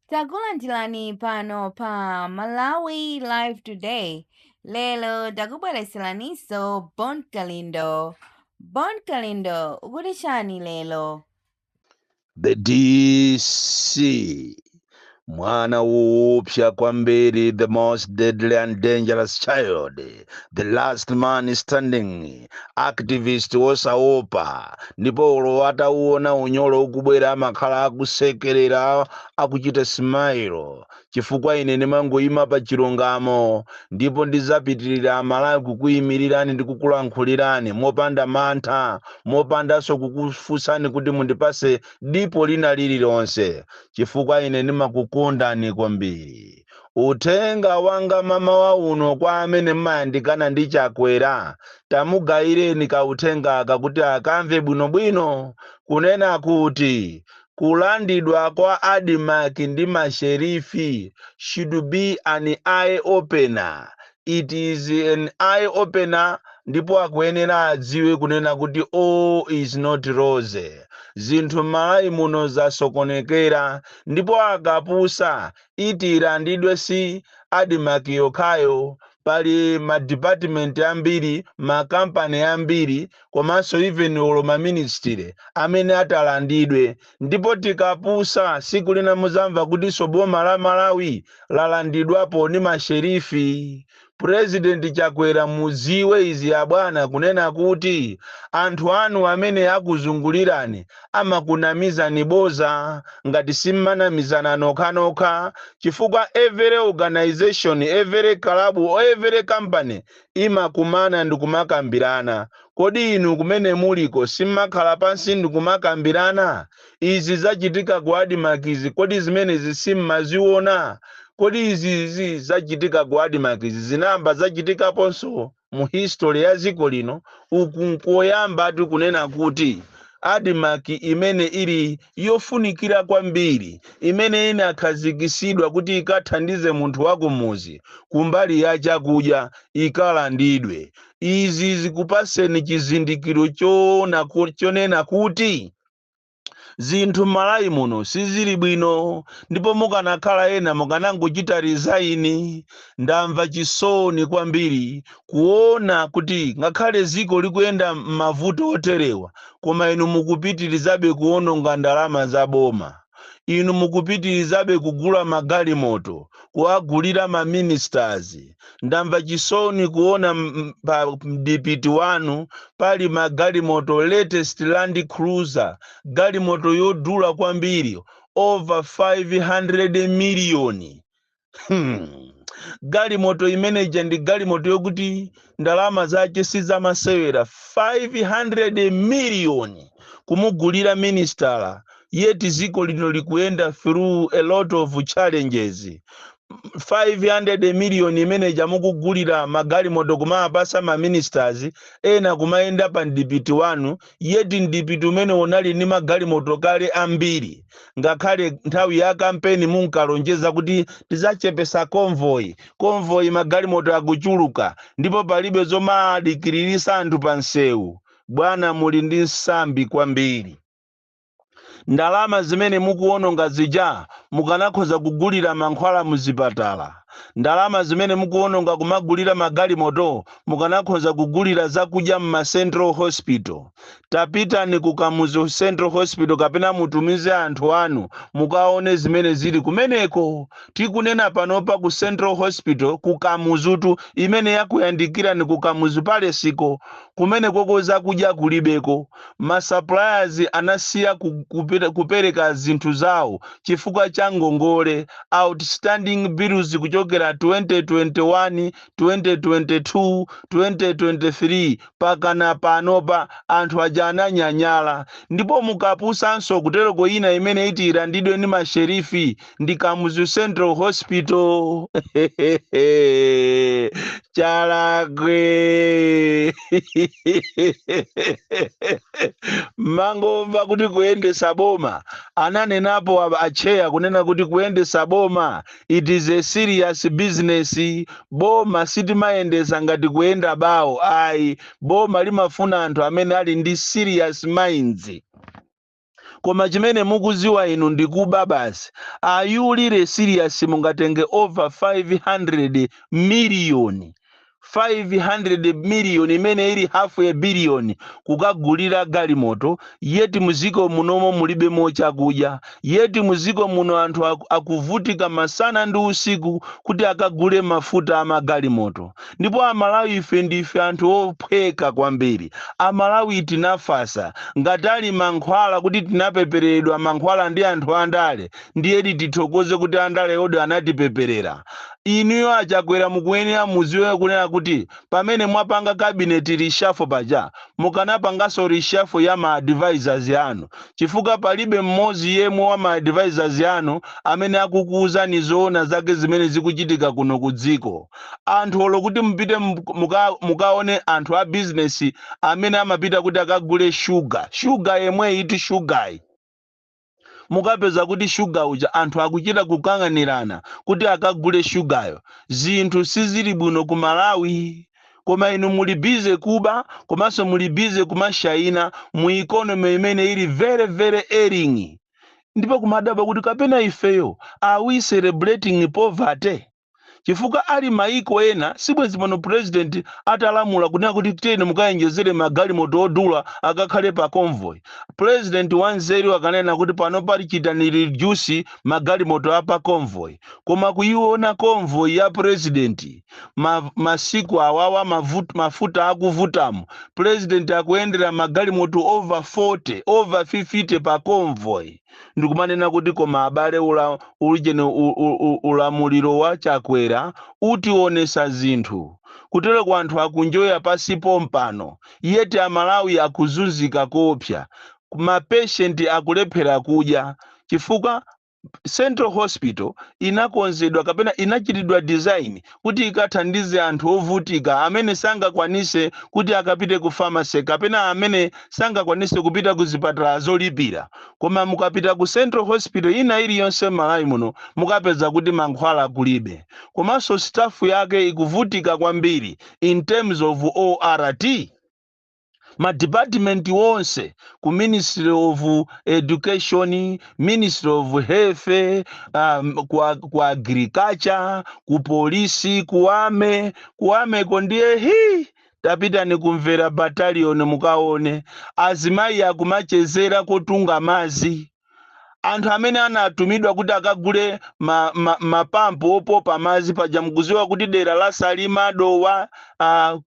Takulandirani pano pa Malawi Live Today. Lelo takubweretseraniso Bon Kalindo. Bon Kalindo, ukutishani lelo? The DC. Mwana woopsa kwambiri, the most deadly and dangerous child, the last man standing, activist wosaopa, ndipo ulo atauona unyolo ukubwera amakhala akusekerera akuchita smile, chifukwa ine ndimangoyima pa chilungamo ndipo ndizapitirira Malawi kukuyimirirani ndi kukulankhulirani mopanda mantha, mopandanso kukufunsani kuti mundipase dipo lina lililonse, chifukwa ine ndimakukondani kwambiri. Uthenga wanga mama wa uno kwa amene mmayandikana ndi chakwera, tamugayireni kauthenga kakuti akamve bwinobwino, kunena kuti kulandidwa kwa Adimack ndi masherifi should be an eye opener. It is an eye opener, ndipo akuyenera adziwe kunena kuti all is not rose. Zinthu Malawi muno zasokonekera, ndipo akapusa iti ilandidwe si Adimack yokhayo, pali madepartment ambiri, makampani ambiri, komanso even olo maministry amene atalandidwe, ndipo tikapusa siku lina muzamva kuti boma la Malawi lalandidwapo ni masherifi. President Chakwera muziwe izi ya bwana, kunena kuti anthu anu amene akuzungulirani amakunamizani boza ngati simmanamizana nokhanokha, chifukwa every organization, every club, every company imakumana ndi kumakambirana. Kodi inu kumene muliko simmakhala pansi ndi kumakambirana? Izi zachitika ku Adimack, kodi zimene simmaziona? Kodi izi zachitika ku Adimack, zinamba zachitikaponso mu history ya dziko lino? Uku nkoyamba tikunena kuti Adimack imene ili yofunikira kwambiri, imene inakhazikisidwa kuti ikathandize munthu wakumuzi kumbali ya chakudya, ikalandidwe. Izi zikupaseni chizindikiro chonena kuti zinthu Malawi muno sizili bwino, ndipo mukanakhala ena mukanangochita resign. Ndamva chisoni kwambiri kuona kuti ngakhale dziko likuyenda mavuto oterewa, koma inu mukupitirizabe kuononga ndalama za boma. Inu mukupitirizabe kugula magalimoto, kuagulira ma ministers. Ndamva chisoni kuona pa DPT wanu pali magalimoto latest Land Cruiser, galimoto yodula kwambiri over 500 million. Galimoto imeneja ndi galimoto yokuti ndalama zake sizamasewera 500 million kumugulira minister, yet ziko lino likuyenda through a lot of challenges. 500 million imeneja mukugulira magalimoto kumapasa ma ministers, ena kumayenda pa DPT wanu, yet DPT umene unali ni magalimoto kale ambiri. Ngakhale nthawi ya kampeni munkalonjeza kuti tizachepesa convoy magalimoto akuchuluka, ndipo palibe zomadikirisa anthu pa nsewu. Bwana muli ndi nsambi kwambiri. Ndalama zimene mukuononga zija mukanakhoza kugulira mankhwala muzipatala. Ndalama zimene mukuononga kumagulira magalimoto mukanakhoza kugulira zakudya mma Central Hospital. Tapitani kukamuzu Central Hospital kapena mutumize anthu anu mukaone zimene zili kumeneko. Tikunena panopa ku Central Hospital kukamuzutu imene yakuyandikira ni kukamuzu pale siko, kumene koko zakudya kulibeko. Ma suppliers anasiya kupereka zinthu zawo chifukwa cha ngongole, outstanding bills kuchokera 2021, 2022, 2023 pakana panopa anthu aja ananyanyala. Ndipo mukapusanso kutereko ina imene iti ilandidwe ni masherifi ndi Kamuzu Central Hospital. Chalakwe. Mangomva kuti kuyendesa boma, ananenapo acheya kunena kuti kuyendesa boma it is a serious business. Boma sitimayendesa ngati kuyenda bawo, ayi boma limafuna anthu amene ali ndi serious minds. koma chimene mukuziwa inu ndikuba basi. Are you really serious mungatenge over 500 million 500 million imene ili half a billion kukagulira galimoto, yeti muziko munomo mulibe mochakudya, yeti muziko muno anthu akuvutika masana ndi usiku kuti akagule mafuta amagalimoto. Ndipo Amalawi ife ndife anthu ophweka kwambiri. Amalawi tinafasa ngatali mankhwala kuti tinapepereredwa mankhwala ndi anthu andale, ndiyedi tithokoze kuti andale odo anatipeperera. Inuyo achakwera mukuyenera muziwe kunena kuti pamene mwapanga cabinet reshuffle paja mukanapangaso reshuffle ya ma advisors yanu, chifukwa palibe mmodzi yemwe wa ma advisors yanu amene akukuuzani zoona zake zimene zikuchitika kuno kudziko. Anthu olo kuti mpite mukaone anthu a business amene amapita kuti akagule sugar yemwe iti sugar, mukapeza kuti sugar uja anthu akuchita kukang'anirana kuti akagule sugayo. Zinthu sizili bwino ku Malawi, koma inu muli bize kuba komanso muli bize kumashaina mu economy imene ili very very ailing. Ndipo kumadaba kuti kapena ifeyo are we celebrating poverty? Chifukwa ali maiko ena sibwezi pano president atalamula kunena kuti tene mukayenjezere magalimoto odula akakhale pa convoy. President wanzeru akanena kuti pano pali chitani reduce magalimoto apa convoy, koma kuiona convoy ya president masiku awawa mafuta akuvutamo, president akuendera magalimoto over 40 over 50 pa convoy. Ndikumanena kuti koma abale ulamuliro wa Chakwera utionesa zinthu kutero kwa anthu akunjoya pasipo mpano, yeti Amalawi akuzunzika kopya, mapatient akulephera kudya chifukwa Central Hospital inakonzedwa kapena inachitidwa design kuti ikathandize anthu ovutika amene sangakwanise kuti akapite ku pharmacy kapena amene sangakwanise kupita ku zipatala zolipira. Koma mukapita ku Central Hospital ina iliyonse Malawi muno mukapeza kuti mankhwala kulibe, komanso staff yake ikuvutika kwambiri in terms of ORT. Ma department wonse ku Ministry of Education, Ministry of Health, ku Agriculture, ku Police, kuame kondiye tapita ni kumvera battalion mukaone azimayi akumachezera kotunga mazi. Anthu amene anatumidwa kuti akagule mapampu opopa mazi paja mukuziwa kuti dera la Salima Dowa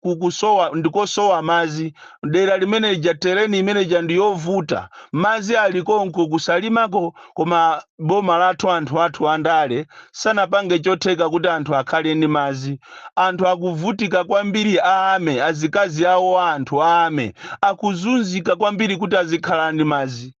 kukusowa ndikosowa mazi, dera limene lija tereni imene ja ndiyovuta mazi alikonko kusalimako, koma boma lathu anthu andale sanapange chotheka kuti anthu akhale ndi mazi. Anthu akuvutika kwambiri ame azikazi awo anthu ame akuzunzika kwambiri kuti azikhala ndi mazi.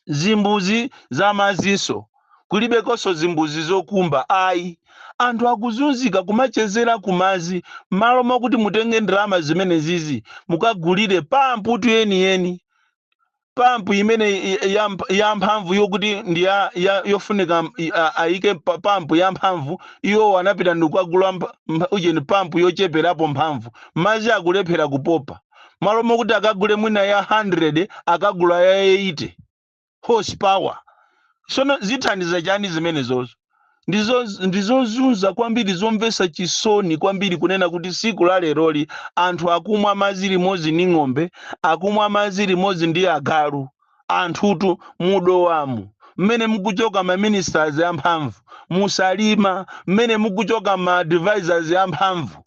Zimbuzi za maziso kulibe koso zimbuzi zokumba ayi, anthu akuzunzika kumachezera kumazi malo mokuti mutenge ndalama zimene zizi mukagulire pampu yeni pampu imene ya mphamvu yokuti ndi yofunika ayike pampu ya mphamvu iyo anapita ndikugula ujeni pampu yocheperapo mphamvu, mazi akulephera kupopa malo mokuti akagule mwina ya 100 akagula ya 80 horsepower. Sono zithandiza chani zimene zozo? Ndizozunza kwambiri zomvesa chisoni kwambiri kunena kuti siku la leroli anthu akumwa mazi limodzi ndi ng'ombe, akumwa mazi limodzi ndi agalu. Anthutu mudowamu mmene mukuchoka ma ministers amphamvu, musalima mmene mukuchoka ma advisors amphamvu.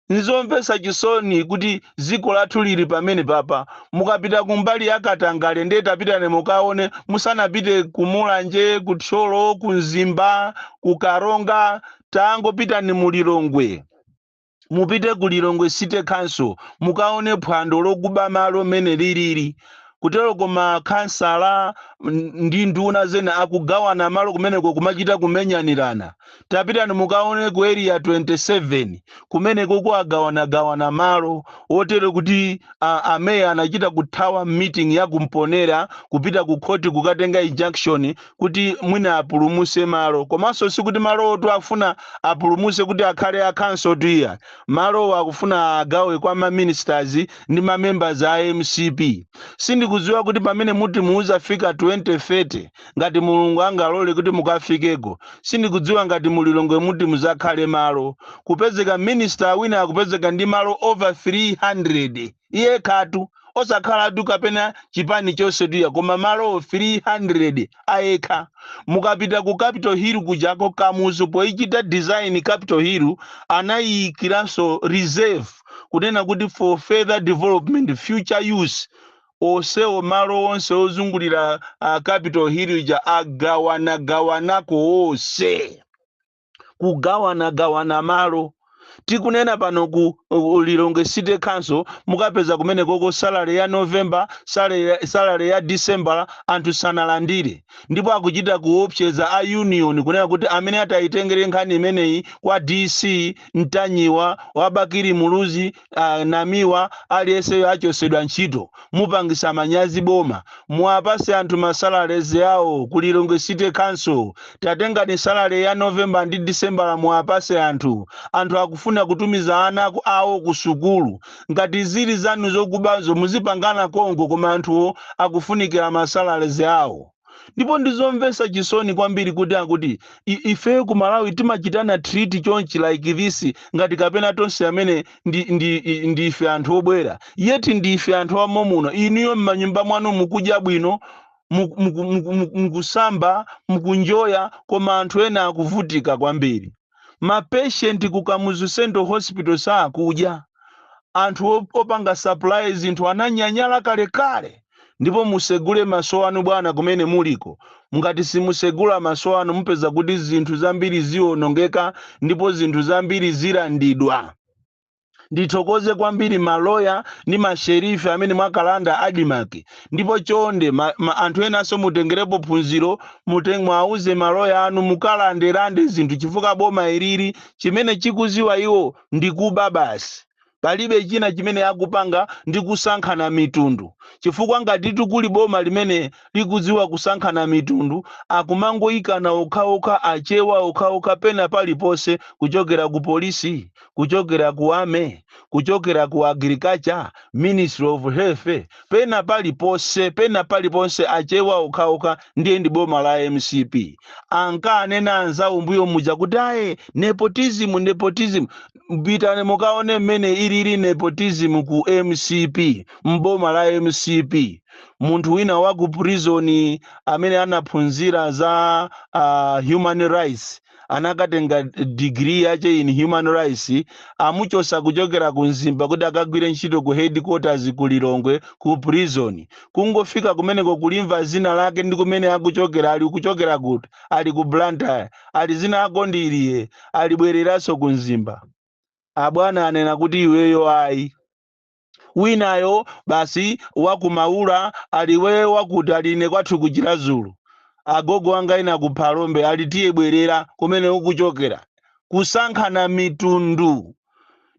Nizomvesa chisoni kuti ziko lathu lili pamene papa. Mukapita kumbali ya Katangale ndeta pita ne mukaone, musanapite kumulanje, kutcholo, kunzimba, kukaronga, tango pita ni mulilongwe. Mupite kulilongwe City Council mukaone phwando lokuba malo mene lilili. Kutero koma kansala ndi nduna zena akugawana malo kumeneko kumachita kumenyanirana. Tapitani mukaone ku area 27 kumeneko kuagawana malo otere kuti ameya anachita kuthawa meeting ya kumponera kupita ku khoti kukatenga injunction kuti mwina apulumuse malo, komanso sikuti malo otu afuna apulumuse kuti akhale a council tuya, malo akufuna agawe kwa ma ministers ndi ma members a MCP. Sindikudziwa kuti pamene muti muuza fika 2030 ngati mulungu angalole kuti mukafikeko, sindikudziwa ngati mulilongwe muti muzakhale malo. Kupezeka minister wina akupezeka ndi malo over 300 iye khatu osakhala tu kapena chipani chonse tuya, koma malo 300 ayekha. Mukapita ku Capitol Hill kujako kamuzu poichita design Capitol Hill anayikiranso reserve kunena kuti for further development future use osewo malo onse ozungulira Capitol Hill ja agawanako onse kugawana malo. Tikunena pano ku Lilongwe City Council mukapeza kumene koko salary ya November, salary ya December anthu sanalandire, ndipo akuchita kuopseza a union kunena kuti amene atayitengere nkhani imeneyi kwa DC Ntanyiwa wabakiri Muluzi Namiwa aliyense achosedwa ntchito mupangisa manyazi boma, muapase anthu masalaries yawo ku Lilongwe City Council. Tatengani salary ya November ndi December muapase anthu akufuna kutumiza ana awo ku sukulu. Ngati zili zanu zokubazo muzipangana kongo, koma anthu akufunikira masalaries yawo. Ndipo ndizomvesa chisoni kwambiri kuti ife ku Malawi timachitana treat chonchi like this ngati kapena tonse amene ndi ife anthu obwera, yeti ndi ife anthu amomuno. Iniyo m'manyumba mwanu mukudya bwino, mukusamba, mukunjoya, koma anthu ena akuvutika kwambiri. Ma patient ku Kamuzu Central Hospital sakudya, anthu opanga supplies inthu ananyanyala kale. Ndipo musegule maso anu bwana kumene muliko. Ngati simusegula maso anu mupeza kuti zinthu zambiri zionongeka ndipo zinthu zambiri zilandidwa. Ndithokoze kwambiri maloya ni masherifi amene mwakalanda adimaki, ndipo chonde anthu enaso mutengerepo phunziro, mwauze maloya anu mukalanderande zinthu chifukwa boma iliri chimene chikuziwa iwo ndikuba basi. Palibe china chimene akupanga ndi kusankhana mitundu, chifukwa ngati kuli boma limene likudziwa kusankhana mitundu akumangoyikana okhaokha achewa okhaokha pena palipose, kuchokera ku polisi, kuchokera ku ame, kuchokera ku agriculture, Ministry of Health, pena paliponse achewa okhaokha ndiye ndi boma la MCP. Ankanena anzawo mbuyo muja kuti aye nepotism. Bitane mukaone mmene iliri nepotism ku MCP, mboma la MCP. Munthu wina wa ku prison amene anaphunzira za human rights, anakatenga degree yache in human rights, amuchosa kuchokera ku Nzimba kuti akagwire ntchito ku headquarters ku Lilongwe ku prison. Kungofika kumeneko kulimva zina lake ndi kumene akuchokera, ali kuchokera kuti ali ku Blantyre, ali zina akondiriye, alibwereranso ku Nzimba. Abwana anena kuti iweyo ayi. Winayo basi wakumaula aliwe wakuti aline kwathu kuchira Zulu. Agogo anga ina kuphalombe alitiye bwerera kumene ukuchokera. Kusankhana mitundu.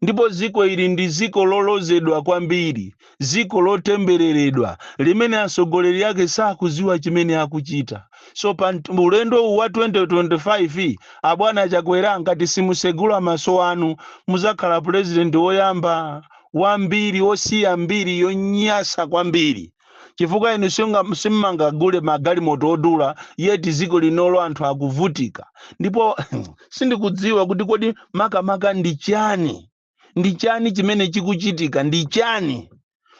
Ndipo ziko ili ndi ziko lolozedwa kwambiri, ziko lotembereredwa, limene asogoleri yake sakuziwa chimene akuchita. So pa ulendo wa 2025 abwana Chakwera ngati simusegula maso anu muzakhala president woyamba wambiri osiya mbiri yonyasa kwambiri. Chifukwa inu simmangagule magalimoto odula yeti ziko linolo anthu akuvutika. Ndipo sindikudziwa kuti kodi makamaka ndi chani chimene chikuchitika, ndi chani.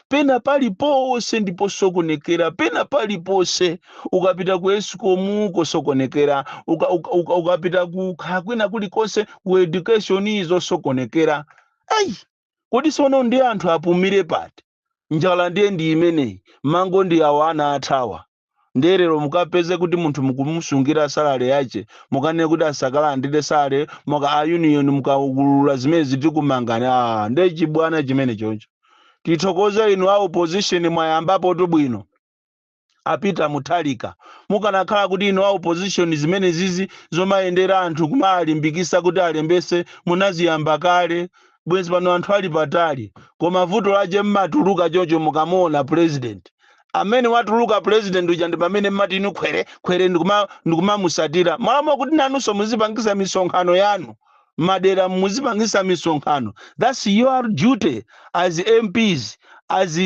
Pena palipose ndipo sokonekera, pena palipose ukapita ku Escom kosokonekera, ukapita ku kwina kulikonse ku education izo sokonekera. Kodi sono ndi anthu apumire pati. Njala ndiye ndi imeneyi, mango ndi awana athawa. Nderero mukapeze kuti munthu mukumusungira salary yache, mukane kuti asakalandire salary, muka union mukaulula zimene zitikumangana. Nde chibwana chimene choncho. Tithokoze inu a opposition mwayambapo tubwino. apita Mutharika. Mukanakhala kuti ino opposition zimene zizi zomayendera anthu kumalimbikisa kuti alembese munaziyamba kale. Bwezi pano anthu ali patali, koma vuto lache mmatuluka chocho mukamona president. Amene watuluka president uja ndi pamene mmati inu kwere ndikumamusatira. Mwalamu kuti nanunso muzipangisa misonkhano yanu. Madera muzipangisa misonkhano. That's your duty as MPs, as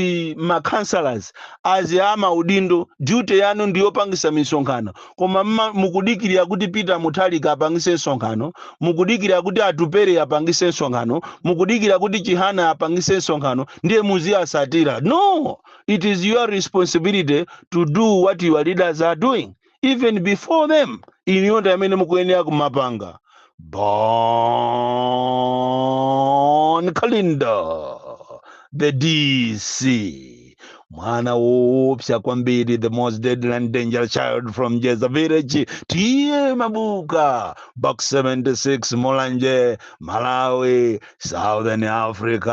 councillors, as amaudindo. Duty yanu ndiyo pangisa misonkhano. Koma mukudikirira kuti Peter Mutharika apangise nsonkhano, mukudikirira kuti Atupere apangise nsonkhano, mukudikirira kuti Chihana apangise nsonkhano, ndiye muziyasatira. No, it is your responsibility to do what your leaders are doing, even before them. Iniyonda amene mukuyenera kumapanga. Bon Kalinda, the DC. Mwana woopsa kwambiri, the most deadly and dangerous child from Jeza village. Tie Mabuka, Box 76, Molanje, Malawi, Southern Africa.